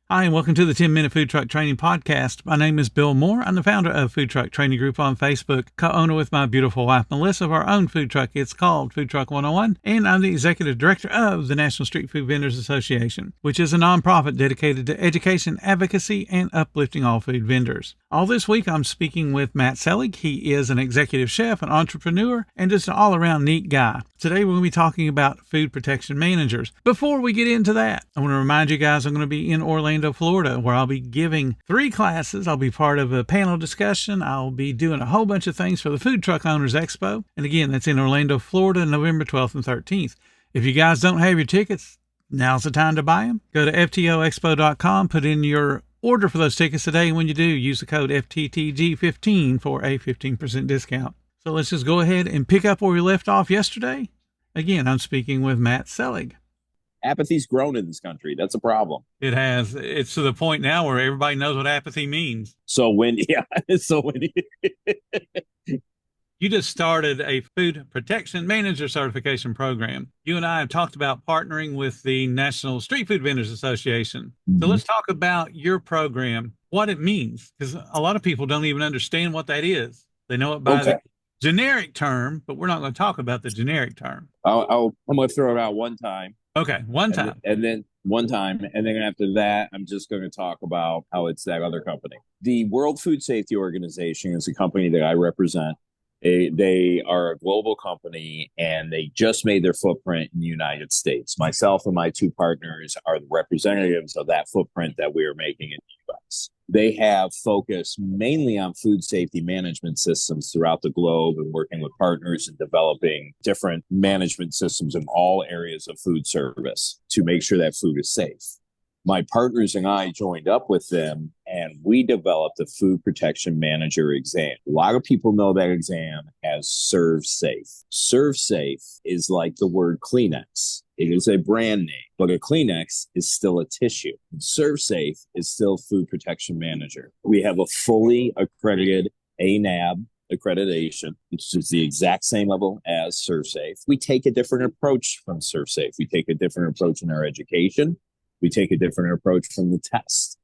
Hi, and welcome to the 10 Minute Food Truck Training Podcast. My name is Bill Moore. I'm the founder of Food Truck Training Group on Facebook, co-owner with my beautiful wife, Melissa, of our own food truck. It's called Food Truck 101, and I'm the executive director of the National Street Food Vendors Association, which is a nonprofit dedicated to education, advocacy, and uplifting all food vendors. All this week, I'm speaking with Matt Selig. He is an executive chef, an entrepreneur, and just an all-around neat guy. Today, we're going to be talking about food protection managers. Before we get into that, I want to remind you guys I'm going to be in Orlando, Florida, where I'll be giving 3 classes. I'll be part of a panel discussion. I'll be doing a whole bunch of things for the Food Truck Owners Expo. And again, that's in Orlando, Florida, November 12th and 13th. If you guys don't have your tickets, now's the time to buy them. Go to ftoexpo.com, put in your order for those tickets today. And when you do, use the code FTTG15 for a 15% discount. So let's just go ahead and pick up where we left off yesterday. Again, I'm speaking with Matt Selig. Apathy's grown in this country. That's a problem. It has. It's to the point now where everybody knows what apathy means. So when You just started a food protection manager certification program. You and I have talked about partnering with the National Street Food Vendors Association. So let's talk about your program, what it means, because a lot of people don't even understand what that is. They know it by the generic term, but we're not going to talk about the generic term. I'm going to throw it out one time. Okay, one time. And then after that, I'm just going to talk about how it's that other company. The World Food Safety Organization is a company that I represent. They are a global company, and they just made their footprint in the United States. Myself and my 2 partners are the representatives of that footprint that we are making in the U.S. They have focused mainly on food safety management systems throughout the globe and working with partners and developing different management systems in all areas of food service to make sure that food is safe. My partners and I joined up with them, and we developed a food protection manager exam. A lot of people know that exam as ServSafe. ServSafe is like the word Kleenex. It is a brand name, but a Kleenex is still a tissue. ServSafe is still food protection manager. We have a fully accredited ANAB accreditation, which is the exact same level as ServSafe. We take a different approach from ServSafe. We take a different approach in our education. We take a different approach from the test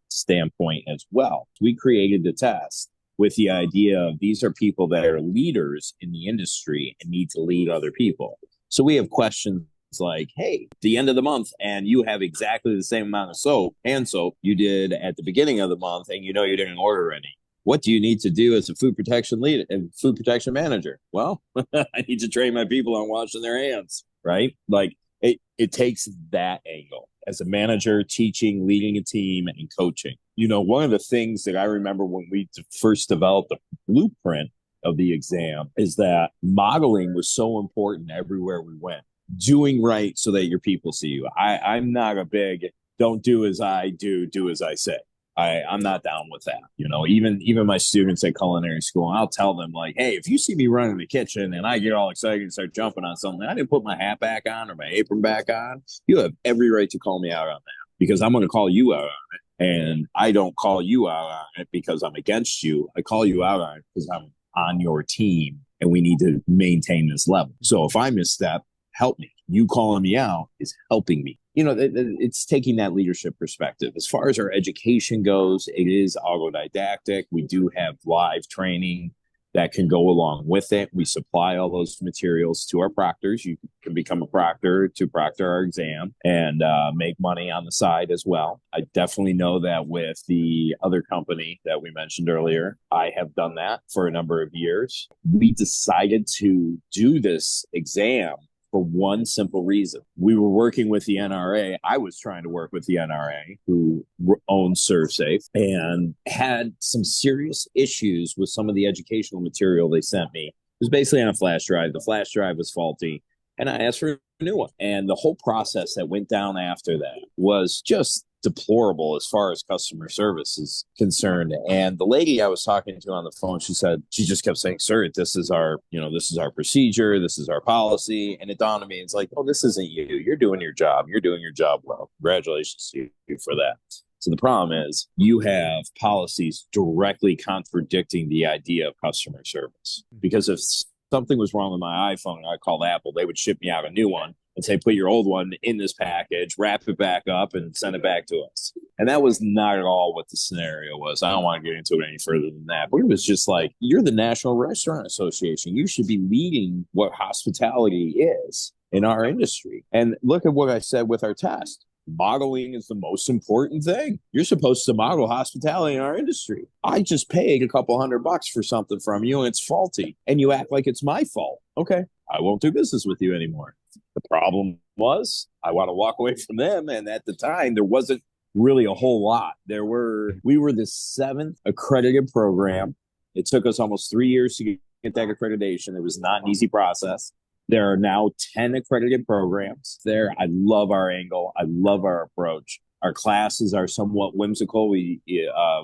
standpoint as well. We created the test with the idea of these are people that are leaders in the industry and need to lead other people. So we have questions like, hey, the end of the month, and you have exactly the same amount of hand soap you did at the beginning of the month, and you know you didn't order any. What do you need to do as a food protection leader and food protection manager? Well, I need to train my people on washing their hands, right? Like it takes that angle. As a manager, teaching, leading a team, and coaching. You know, one of the things that I remember when we first developed the blueprint of the exam is that modeling was so important everywhere we went. Doing right so that your people see you. I'm not a big, don't do as I do, do as I say. I'm not down with that. You know, even my students at culinary school, I'll tell them like, hey, if you see me running the kitchen and I get all excited and start jumping on something, I didn't put my hat back on or my apron back on. You have every right to call me out on that because I'm going to call you out on it. And I don't call you out on it because I'm against you. I call you out on it because I'm on your team and we need to maintain this level. So if I misstep, help me. You calling me out is helping me. You know, it's taking that leadership perspective. As far as our education goes, it is autodidactic. We do have live training that can go along with it. We supply all those materials to our proctors. You can become a proctor to proctor our exam and make money on the side as well. I definitely know that with the other company that we mentioned earlier, I have done that for a number of years. We decided to do this exam for one simple reason. We were working with the NRA. I was trying to work with the NRA, who owns ServSafe, and had some serious issues with some of the educational material they sent me. It was basically on a flash drive. The flash drive was faulty, and I asked for a new one. And the whole process that went down after that was just deplorable as far as customer service is concerned. And the lady I was talking to on the phone, she just kept saying, sir, this is our procedure. This is our policy. And it dawned on me, it's like, oh, this isn't you. You're doing your job. You're doing your job well. Congratulations to you for that. So the problem is you have policies directly contradicting the idea of customer service. Because if something was wrong with my iPhone and I called Apple, they would ship me out a new one and say, put your old one in this package, wrap it back up, and send it back to us. And that was not at all what the scenario was. I don't want to get into it any further than that. But it was just like, you're the National Restaurant Association. You should be leading what hospitality is in our industry. And look at what I said with our test. Modeling is the most important thing. You're supposed to model hospitality in our industry. I just paid a couple $100 for something from you and it's faulty. And you act like it's my fault. Okay, I won't do business with you anymore. The problem was I want to walk away from them. And at the time, there wasn't really a whole lot. We were the 7th accredited program. It took us almost 3 years to get that accreditation. It was not an easy process. There are now 10 accredited programs there. I love our angle. I love our approach. Our classes are somewhat whimsical, the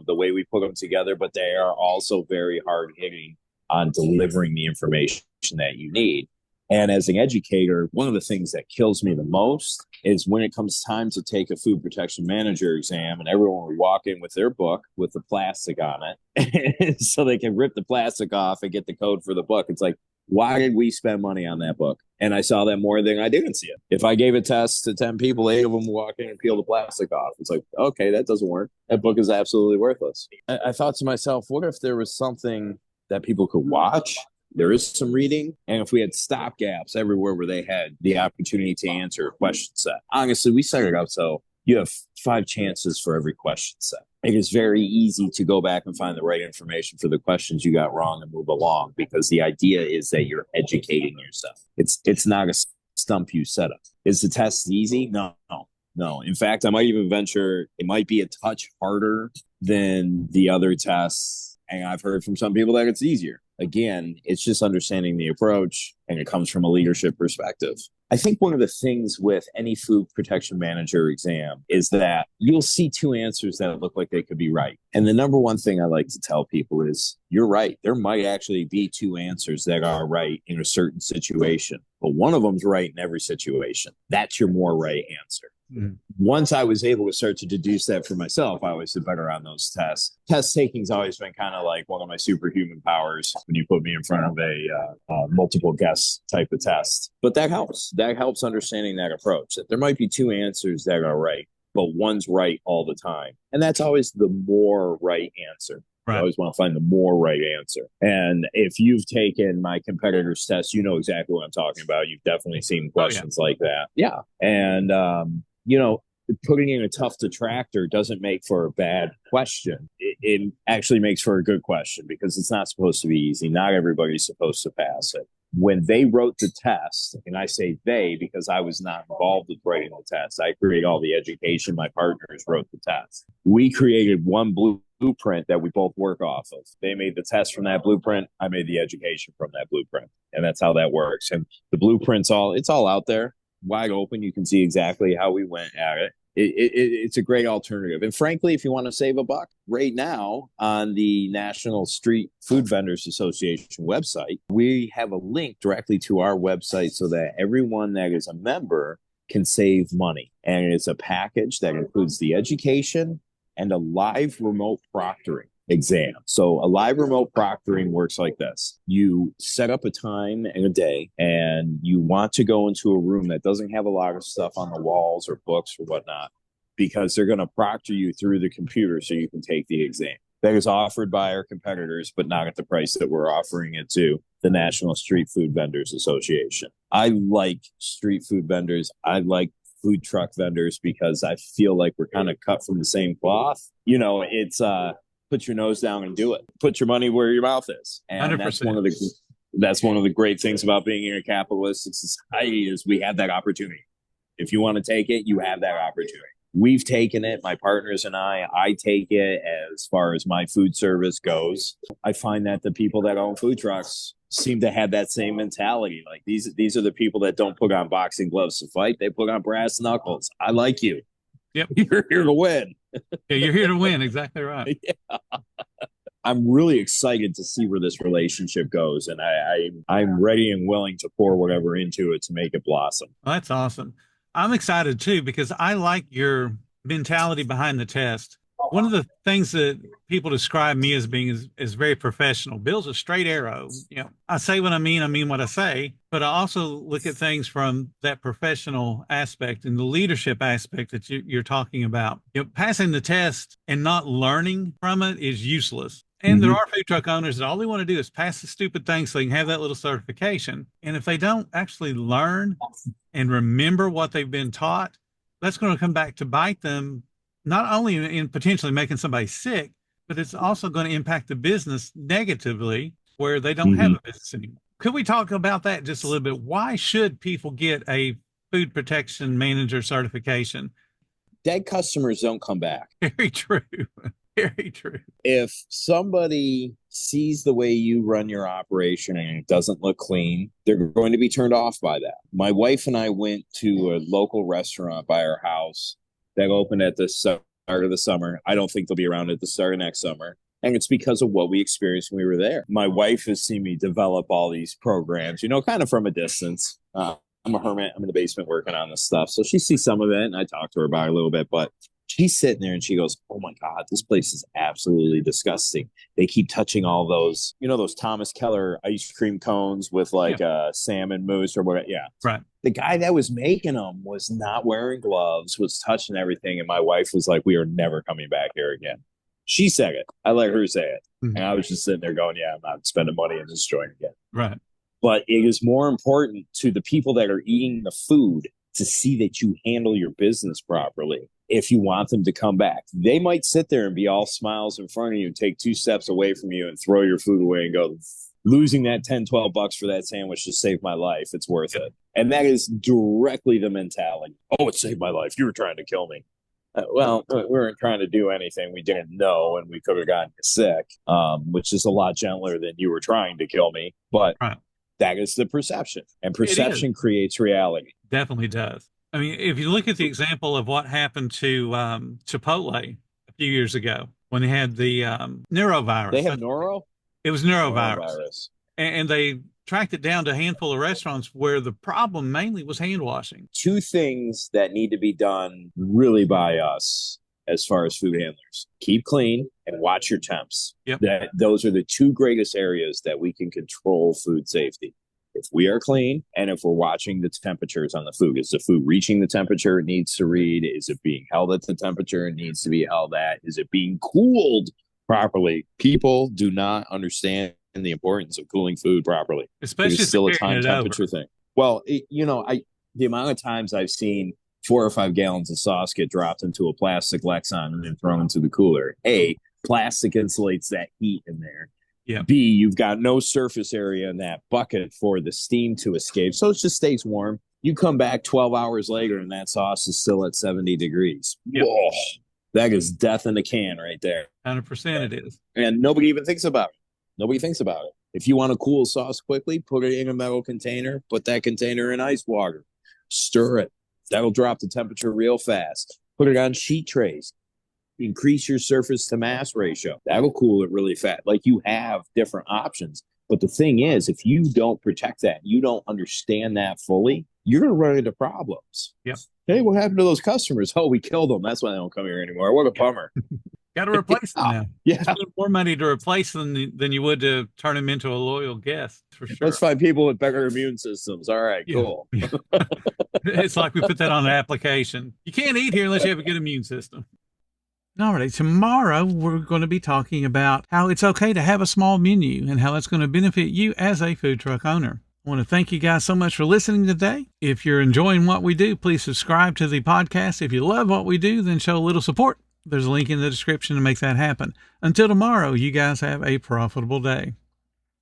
way we put them together, but they are also very hard hitting on delivering the information that you need. And as an educator, one of the things that kills me the most is when it comes time to take a food protection manager exam and everyone will walk in with their book with the plastic on it so they can rip the plastic off and get the code for the book. It's like, why did we spend money on that book? And I saw that more than I didn't see it. If I gave a test to 10 people, 8 of them walk in and peel the plastic off. It's like, okay, that doesn't work. That book is absolutely worthless. I thought to myself, what if there was something that people could watch? There is some reading. And if we had stopgaps everywhere where they had the opportunity to answer a question set. Honestly, we set it up so you have 5 chances for every question set. It is very easy to go back and find the right information for the questions you got wrong and move along, because the idea is that you're educating yourself. It's not a stump you setup. Is the test easy? No. In fact, I might even venture it might be a touch harder than the other tests. And I've heard from some people that it's easier. Again, it's just understanding the approach, and it comes from a leadership perspective. I think one of the things with any food protection manager exam is that you'll see 2 answers that look like they could be right. And the number one thing I like to tell people is, you're right. There might actually be 2 answers that are right in a certain situation, but one of them's right in every situation. That's your more right answer. Mm-hmm. Once I was able to start to deduce that for myself, I always did better on those tests. Test taking's always been kind of like one of my superhuman powers when you put me in front of a multiple guess type of test. But that helps. That helps understanding that approach, that there might be 2 answers that are right, but one's right all the time. And that's always the more right answer. Right. I always want to find the more right answer. And if you've taken my competitor's test, you know exactly what I'm talking about. You've definitely seen questions like that. Yeah. And, putting in a tough detractor doesn't make for a bad question. It actually makes for a good question, because it's not supposed to be easy. Not everybody's supposed to pass it. When they wrote the test, and I say they because I was not involved with writing the test, I created all the education. My partners wrote the test. We created one blueprint that we both work off of. They made the test from that blueprint. I made the education from that blueprint. And that's how that works. And the blueprint's it's all out there, wide open. You can see exactly how we went at it. It's a great alternative. And frankly, if you want to save a buck, right now on the National Street Food Vendors Association website, we have a link directly to our website so that everyone that is a member can save money. And it's a package that includes the education and a live remote proctoring exam. So a live remote proctoring works like this. You set up a time and a day, and you want to go into a room that doesn't have a lot of stuff on the walls or books or whatnot, because they're going to proctor you through the computer so you can take the exam. That is offered by our competitors, but not at the price that we're offering it to the National Street Food Vendors Association. I like street food vendors. I like food truck vendors because I feel like we're kind of cut from the same cloth. It's put your nose down and do it. Put your money where your mouth is. And 100%. That's one of the great things about being in a capitalistic society is we have that opportunity. If you want to take it, you have that opportunity. We've taken it, my partners and I take it as far as my food service goes. I find that the people that own food trucks seem to have that same mentality. Like these are the people that don't put on boxing gloves to fight. They put on brass knuckles. I like you. Yep. You're here to win. Yeah, you're here to win. Exactly right. Yeah. I'm really excited to see where this relationship goes. And I'm ready and willing to pour whatever into it to make it blossom. Well, that's awesome. I'm excited too, because I like your mentality behind the test. One of the things that people describe me as being is very professional. Bill's a straight arrow. I say what I mean what I say, but I also look at things from that professional aspect and the leadership aspect that you're talking about. Passing the test and not learning from it is useless. And there are food truck owners that all they want to do is pass the stupid thing so they can have that little certification. And if they don't actually learn and remember what they've been taught, that's going to come back to bite them, not only in potentially making somebody sick, but it's also going to impact the business negatively where they don't have a business anymore. Could we talk about that just a little bit? Why should people get a food protection manager certification? Dead customers don't come back. Very true. Very true. If somebody sees the way you run your operation and it doesn't look clean, they're going to be turned off by that. My wife and I went to a local restaurant by our house that opened at the start of the summer. I don't think they'll be around at the start of next summer. And it's because of what we experienced when we were there. My wife has seen me develop all these programs, kind of from a distance. I'm a hermit. I'm in the basement working on this stuff. So she sees some of it and I talk to her about it a little bit, but she's sitting there and she goes, "Oh my God, this place is absolutely disgusting. They keep touching all those, those Thomas Keller ice cream cones with salmon mousse or whatever." Yeah. Right. The guy that was making them was not wearing gloves, was touching everything. And my wife was like, "We are never coming back here again." She said it. I let her say it. And I was just sitting there going, "Yeah, I'm not spending money in this joint again." Right. But it is more important to the people that are eating the food to see that you handle your business properly. If you want them to come back, they might sit there and be all smiles in front of you and take 2 steps away from you and throw your food away and go, "Losing that $10-12 for that sandwich just saved my life. It's worth it." And that is directly the mentality. "Oh, it saved my life. You were trying to kill me." Well, we weren't trying to do anything we didn't know, and we could have gotten sick, which is a lot gentler than "you were trying to kill me." But that is the perception, and perception creates reality. Definitely does. I mean, if you look at the example of what happened to Chipotle a few years ago when they had the neurovirus. They have noro? It was neurovirus. And they tracked it down to a handful of restaurants where the problem mainly was hand washing. 2 things that need to be done really by us as far as food handlers: keep clean and watch your temps. Those are the 2 greatest areas that we can control food safety. If we are clean and if we're watching the temperatures on the food, is the food reaching the temperature it needs to read? Is it being held at the temperature it needs to be held at? Is it being cooled properly? People do not understand the importance of cooling food properly. Especially it's still a time temperature thing. Well, the amount of times I've seen 4 or 5 gallons of sauce get dropped into a plastic Lexan and then thrown into the cooler. A, plastic insulates that heat in there. Yeah. B, you've got no surface area in that bucket for the steam to escape, so it just stays warm. You come back 12 hours later and that sauce is still at 70 degrees. Yep. Whoa, that is death in a can right there. 100% it is. And nobody even thinks about it. Nobody thinks about it. If you want to cool sauce quickly, put it in a metal container, put that container in ice water, stir it. That'll drop the temperature real fast. Put it on sheet trays. Increase your surface to mass ratio. That'll cool it really fast. Like, you have different options. But the thing is, if you don't protect that, you don't understand that fully, you're going to run into problems. Yep. Hey, what happened to those customers? Oh, we killed them. That's why they don't come here anymore. What a bummer. Got to replace them now. Yeah. Spend more money to replace them than you would to turn them into a loyal guest, for sure. Let's find people with better immune systems. All right, cool. Yeah. It's like we put that on an application. You can't eat here unless you have a good immune system. All right, tomorrow we're going to be talking about how it's okay to have a small menu and how that's going to benefit you as a food truck owner. I want to thank you guys so much for listening today. If you're enjoying what we do, please subscribe to the podcast. If you love what we do, then show a little support. There's a link in the description to make that happen. Until tomorrow, you guys have a profitable day.